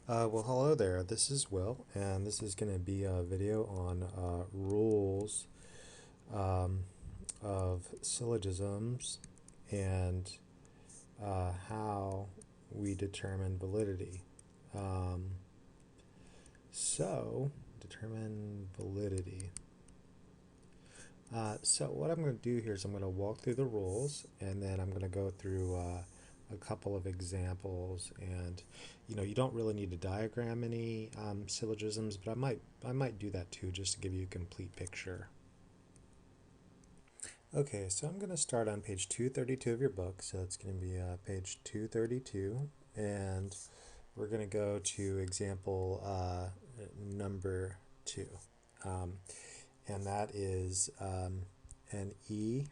Well, hello there. This is Will, and this is going to be a video on rules um, of syllogisms and how we determine validity. Um, Determine validity. So what I'm going to do here is I'm going to walk through the rules, and then I'm going to go through a couple of examples. And you don't really need to diagram any syllogisms, but I might do that too, just to give you a complete picture. Okay, so I'm going to start on page 232 of your book. So it's going to be page 232, and we're going to go to example number 2. And that is an EAA1.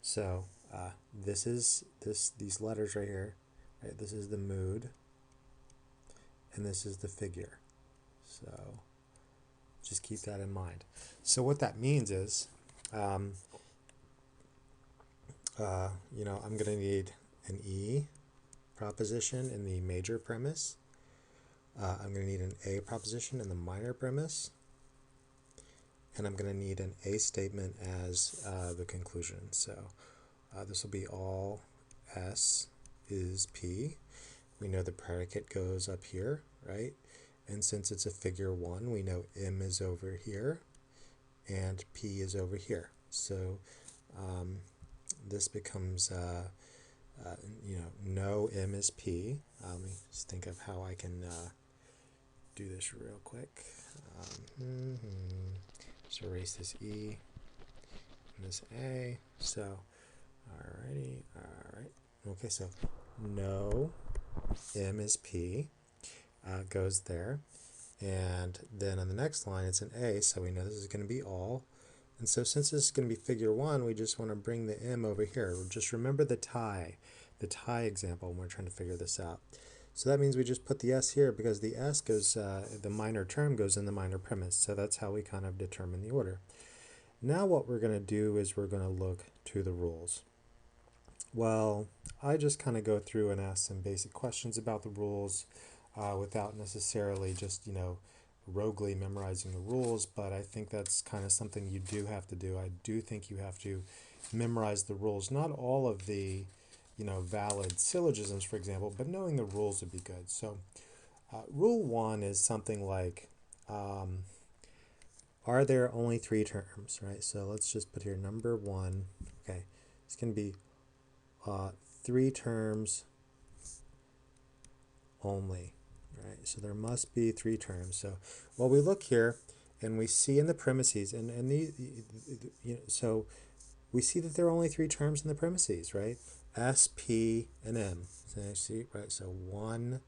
So these letters right here, right? This is the mood, and this is the figure. So just keep that in mind. So what that means is, I'm going to need an E proposition in the major premise. I'm going to need an A proposition in the minor premise, and I'm going to need an A statement as the conclusion. So this will be all S is P. We know the predicate goes up here, right? And since it's a figure 1, we know M is over here and P is over here. So this becomes, no M is P. Let me just think of how I can do this real quick. Just erase this E and this A. So, alrighty, alright. Okay, so no M is P goes there. And then on the next line, it's an A, so we know this is going to be all. And so since this is going to be figure 1, we just want to bring the M over here. Just remember the tie example when we're trying to figure this out. So that means we just put the S here because the S goes, the minor term goes in the minor premise. So that's how we kind of determine the order. Now what we're going to do is we're going to look to the rules. Well, I just kind of go through and ask some basic questions about the rules without necessarily just, roguely memorizing the rules, but I think that's kind of something you do have to do. I do think you have to memorize the rules. Not all of the valid syllogisms, for example, but knowing the rules would be good. So rule 1 is something like, are there only 3 terms, right? So let's just put here number 1. Okay, it's going to be 3 terms only, right? So there must be 3 terms. So well, we look here and we see in the premises, and these, so we see that there are only 3 terms in the premises, right? S, P, and M. So you see, right? So 1,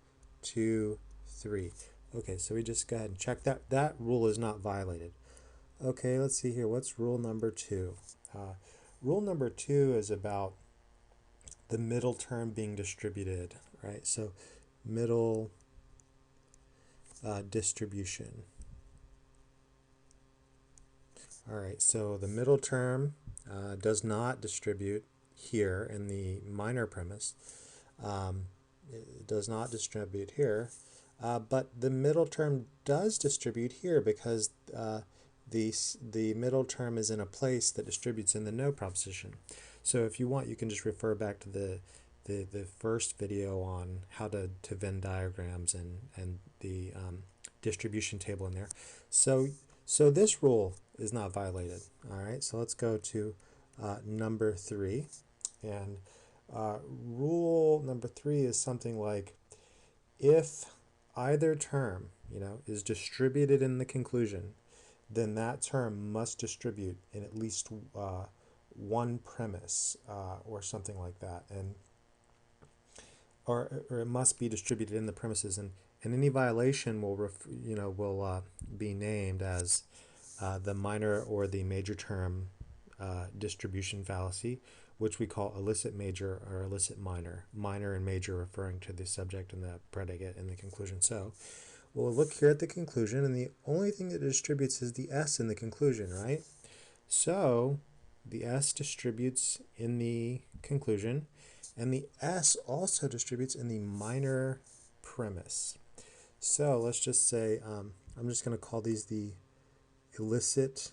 2, 3. Okay, so we just go ahead and check that. That rule is not violated. Okay, let's see here. What's rule number 2? Rule number 2 is about the middle term being distributed, right? So middle distribution. All right, so the middle term does not distribute here in the minor premise. It does not distribute here, but the middle term does distribute here because the middle term is in a place that distributes in the no proposition. So if you want, you can just refer back to the first video on how to Venn diagrams and the distribution table in there. So this rule is not violated. All right, so let's go to number 3. And rule number 3 is something like, if either term, is distributed in the conclusion, then that term must distribute in at least one premise or something like that, and or it must be distributed in the premises, and any violation will be named as the minor or the major term distribution fallacy, which we call illicit major or illicit minor. Minor and major referring to the subject and the predicate in the conclusion. So we'll look here at the conclusion, and the only thing that distributes is the S in the conclusion, right? So the S distributes in the conclusion, And the S also distributes in the minor premise. So let's just say, I'm just going to call these the illicit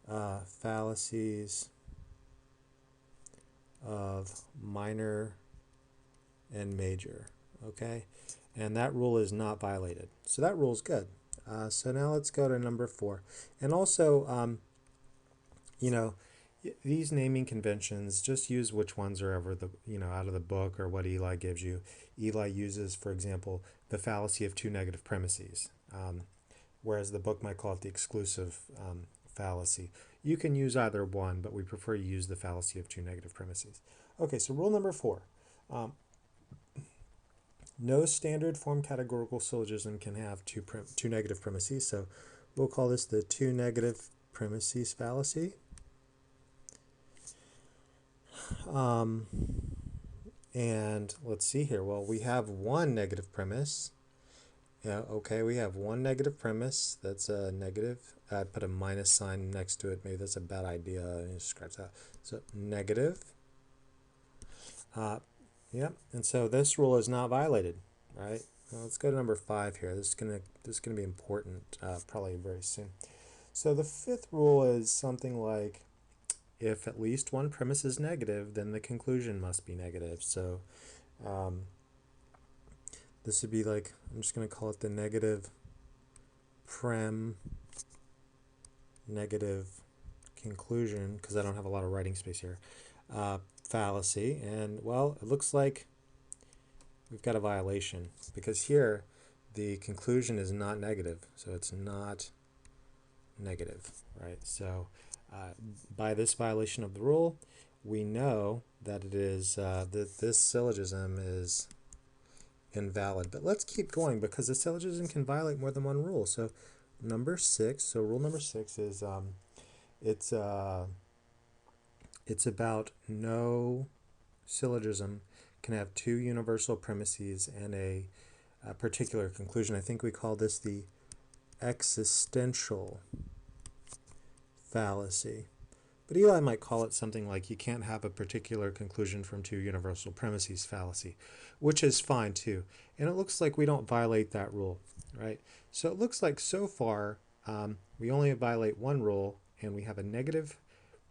fallacies of minor and major, okay? And that rule is not violated. So that rule is good. So now let's go to number 4. And also, you know, these naming conventions, just use which ones are ever out of the book or what Eli gives you. Eli uses, for example, the fallacy of two negative premises, whereas the book might call it the exclusive fallacy. You can use either one, but we prefer to use the fallacy of two negative premises. Okay, so rule number 4. No standard form categorical syllogism can have two negative premises, so we'll call this the two negative premises fallacy. And let's see here. Well, we have one negative premise. Yeah, okay, we have one negative premise. That's a negative. I'd put a minus sign next to it. Maybe that's a bad idea. It describes that. So negative. Yeah, and so this rule is not violated, right? Well, let's go to number 5 here. This is gonna be important, probably very soon. So the 5th rule is something like, if at least one premise is negative, then the conclusion must be negative. So this would be like, I'm just going to call it the negative negative conclusion, because I don't have a lot of writing space here, fallacy. And well, it looks like we've got a violation, because here the conclusion is not negative, so it's not negative, right? So by this violation of the rule, we know that it is that this syllogism is invalid. But let's keep going, because the syllogism can violate more than one rule. So number 6. So rule number 6 is it's about no syllogism can have two universal premises and a particular conclusion. I think we call this the existential fallacy. But Eli might call it something like, you can't have a particular conclusion from two universal premises fallacy, which is fine too. And it looks like we don't violate that rule, right? So it looks like so far we only violate one rule, and we have a negative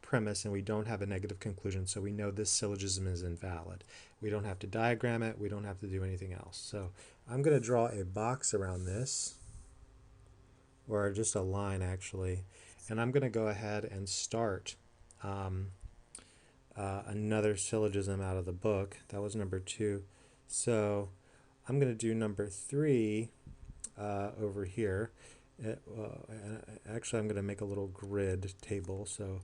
premise and we don't have a negative conclusion, so we know this syllogism is invalid. We don't have to diagram it, we don't have to do anything else. So I'm going to draw a box around this, or just a line actually, and I'm going to go ahead and start another syllogism out of the book. That was number 2. So I'm going to do number 3 over here. Actually, I'm going to make a little grid table. So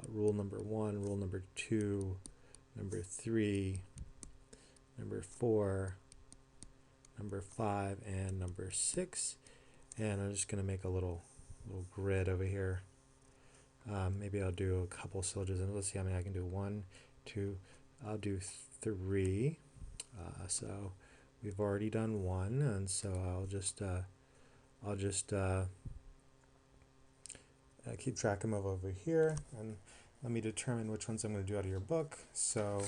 rule number 1, rule number 2, number 3, number 4, number 5, and number 6. And I'm just going to make a little grid over here. Maybe I'll do a couple syllogisms. Let's see how many I can do. 1, 2, I'll do 3. So we've already done 1, and so I'll just keep track of them over here, and let me determine which ones I'm going to do out of your book. So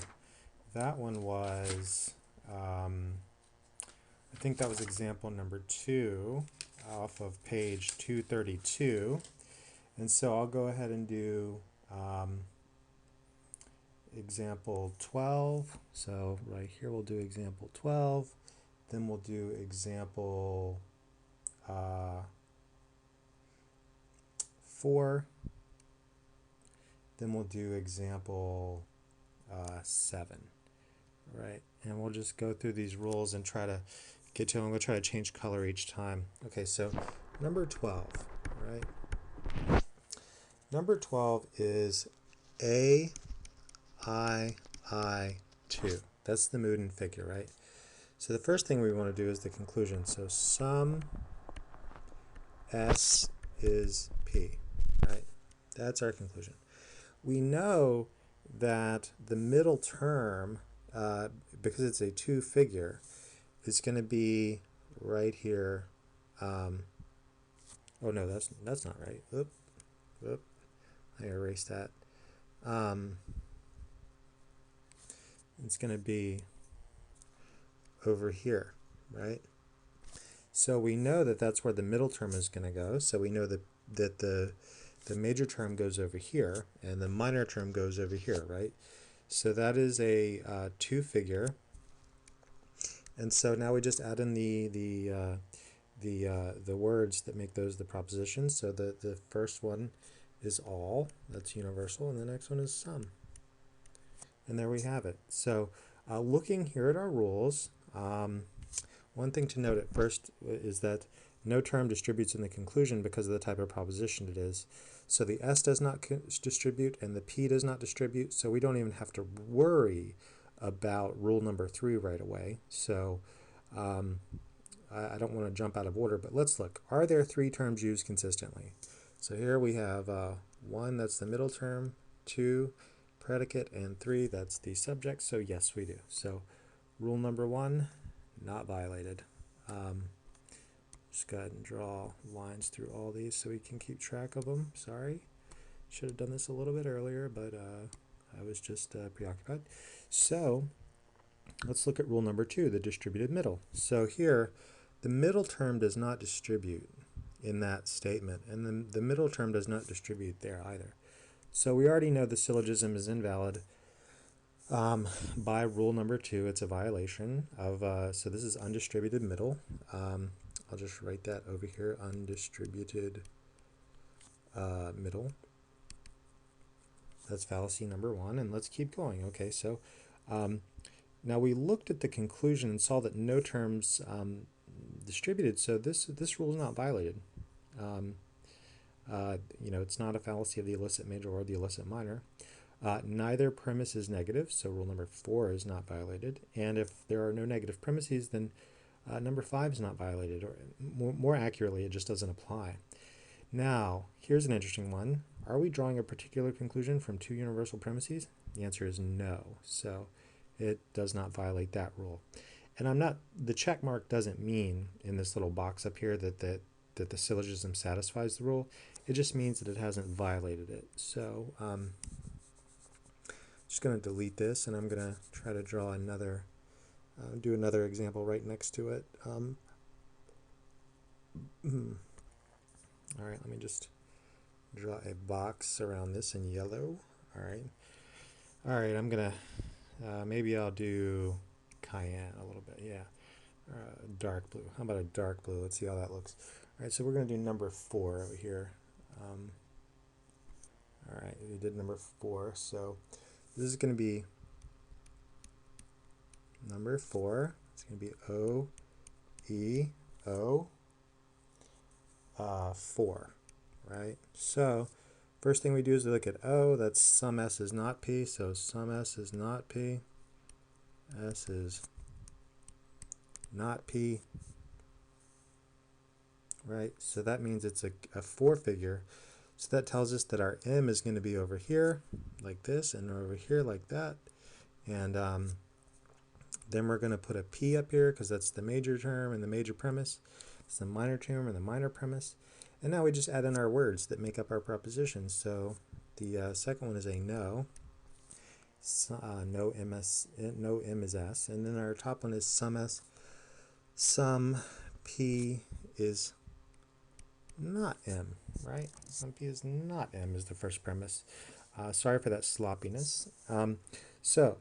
that one was, I think that was example number 2 off of page 232. And so I'll go ahead and do example 12. So right here we'll do example 12. Then we'll do example 4. Then we'll do example 7. Right? And we'll just go through these rules and try to get to them. We'll try to change color each time. Okay, so number 12, right? Number 12 is AII2. That's the Moodin figure, right? So the first thing we want to do is the conclusion. So sum S is P, right? That's our conclusion. We know that the middle term, because it's a 2 figure, is going to be right here. Oh no, that's not right. Oop. I erased that. It's going to be over here, right? So we know that that's where the middle term is going to go. So we know that the major term goes over here and the minor term goes over here, right? So that is a two-figure. And so now we just add in the words that make those the propositions. So the first one is all, that's universal, and the next one is some. And there we have it. So looking here at our rules, one thing to note at first is that no term distributes in the conclusion because of the type of proposition it is. So the S does not distribute and the P does not distribute, so we don't even have to worry about rule number 3 right away. So I don't want to jump out of order, but let's look. Are there 3 terms used consistently? So here we have 1, that's the middle term, 2, predicate, and 3, that's the subject. So yes, we do. So rule number 1, not violated. Just go ahead and draw lines through all these so we can keep track of them. Sorry, should have done this a little bit earlier, but I was just preoccupied. So let's look at rule number 2, the distributed middle. So here, the middle term does not distribute in that statement, and then the middle term does not distribute there either. So we already know the syllogism is invalid by rule number 2. It's a violation of, so this is undistributed middle. I'll just write that over here, undistributed middle. That's fallacy number 1, and let's keep going. Okay, so now we looked at the conclusion and saw that no terms distributed, so this rule is not violated. You know, it's not a fallacy of the illicit major or the illicit minor. Neither premise is negative, so rule number 4 is not violated. And if there are no negative premises, then number 5 is not violated, or more accurately, it just doesn't apply. Now, here's an interesting one. Are we drawing a particular conclusion from 2 universal premises? The answer is no. So it does not violate that rule. And the check mark doesn't mean in this little box up here that the syllogism satisfies the rule. It just means that it hasn't violated it. So just going to delete this, and I'm going to try to draw another, do another example right next to it. All right, let me just draw a box around this in yellow. All right, I'm going to, maybe I'll do cayenne a little bit, yeah. Dark blue. How about a dark blue? Let's see how that looks. All right, so we're going to do number 4 over here. All right, we did number 4, so this is going to be number 4. It's going to be O, E, O, 4, right? So first thing we do is we look at O, that's some S is not P, so some S is not P, S is not P, right? So that means it's a 4-figure. So that tells us that our M is going to be over here like this and over here like that. And then we're going to put a P up here because that's the major term and the major premise. It's the minor term and the minor premise. And now we just add in our words that make up our propositions. So the second one is a no. No M is S. And then our top one is some S. Some P is not M, right? Some P is not M is the first premise. Sorry for that sloppiness. So,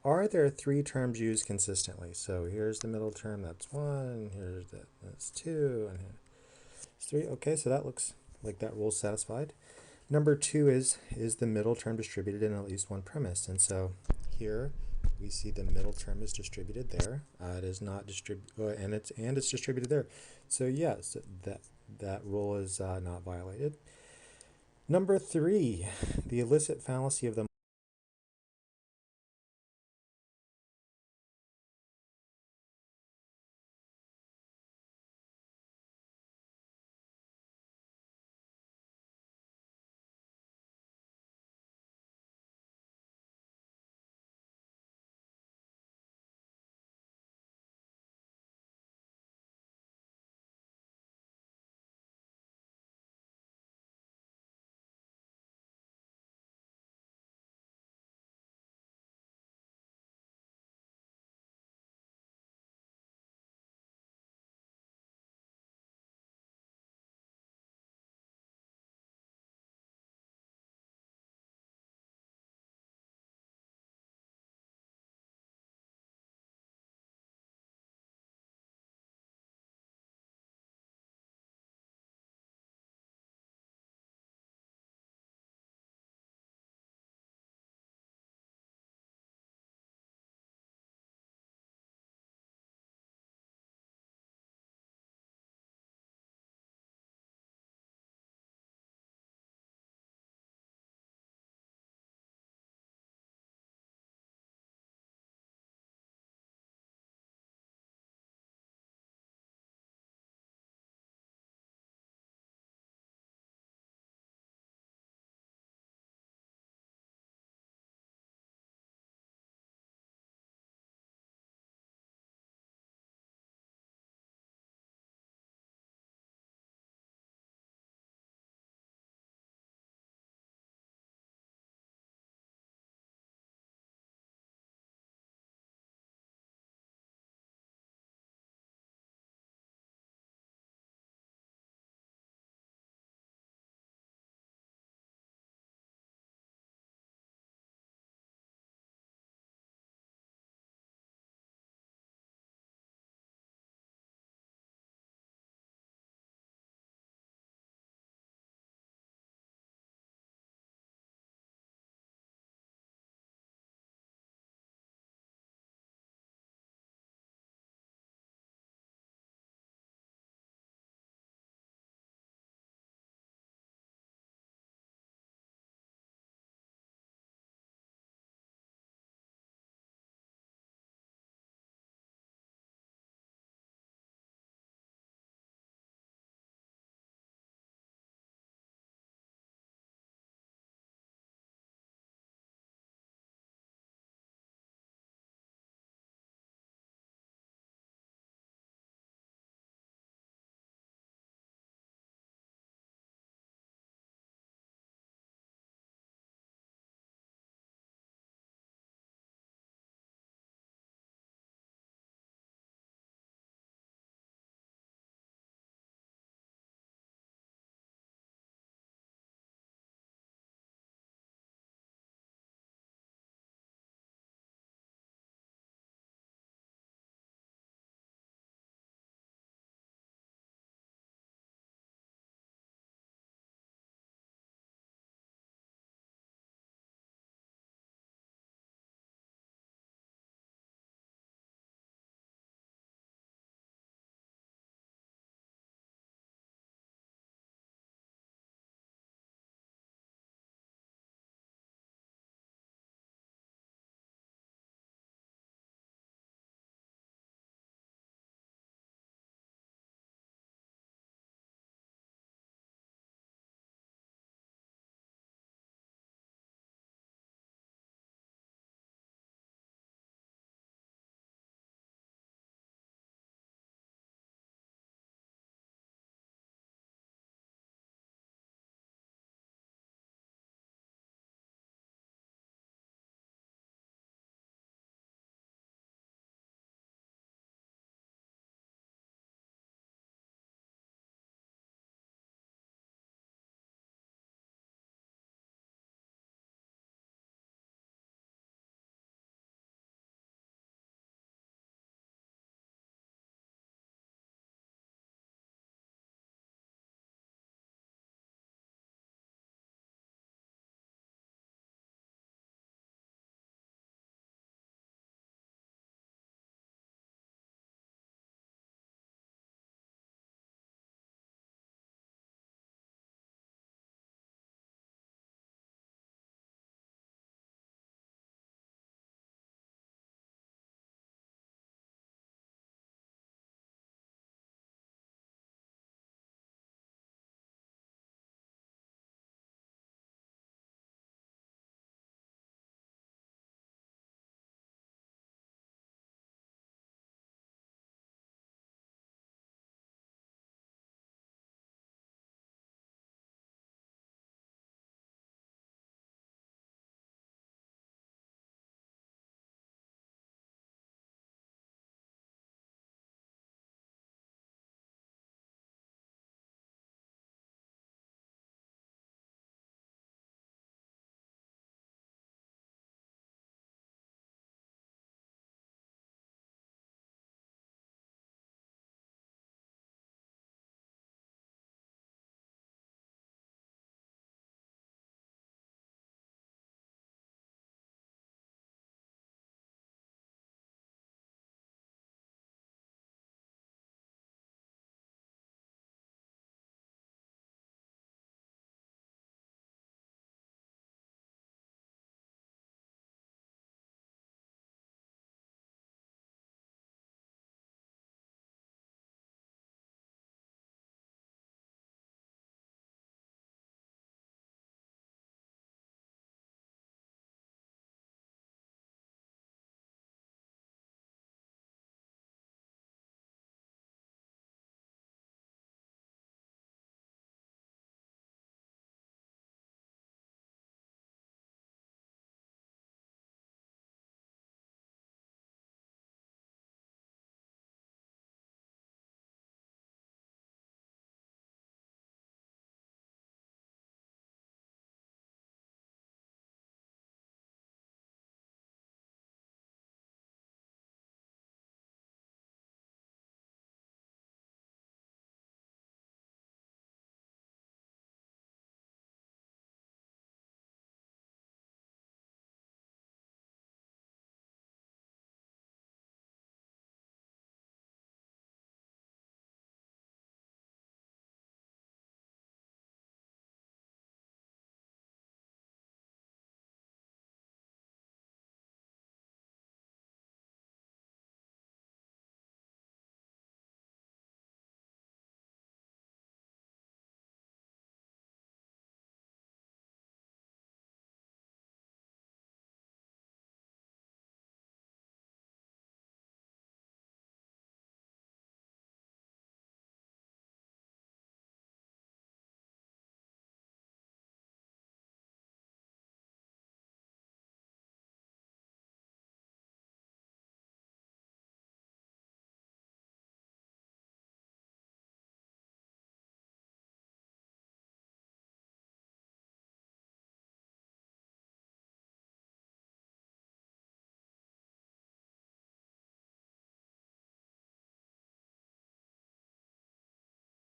are there 3 terms used consistently? So here's the middle term, that's 1, that's 2, and here's 3. Okay, so that looks like that rule is satisfied. Number 2 is the middle term distributed in at least one premise? And so here we see the middle term is distributed there. It is not distributed, and it's distributed there. So yes, that rule is not violated. Number 3, the illicit fallacy of the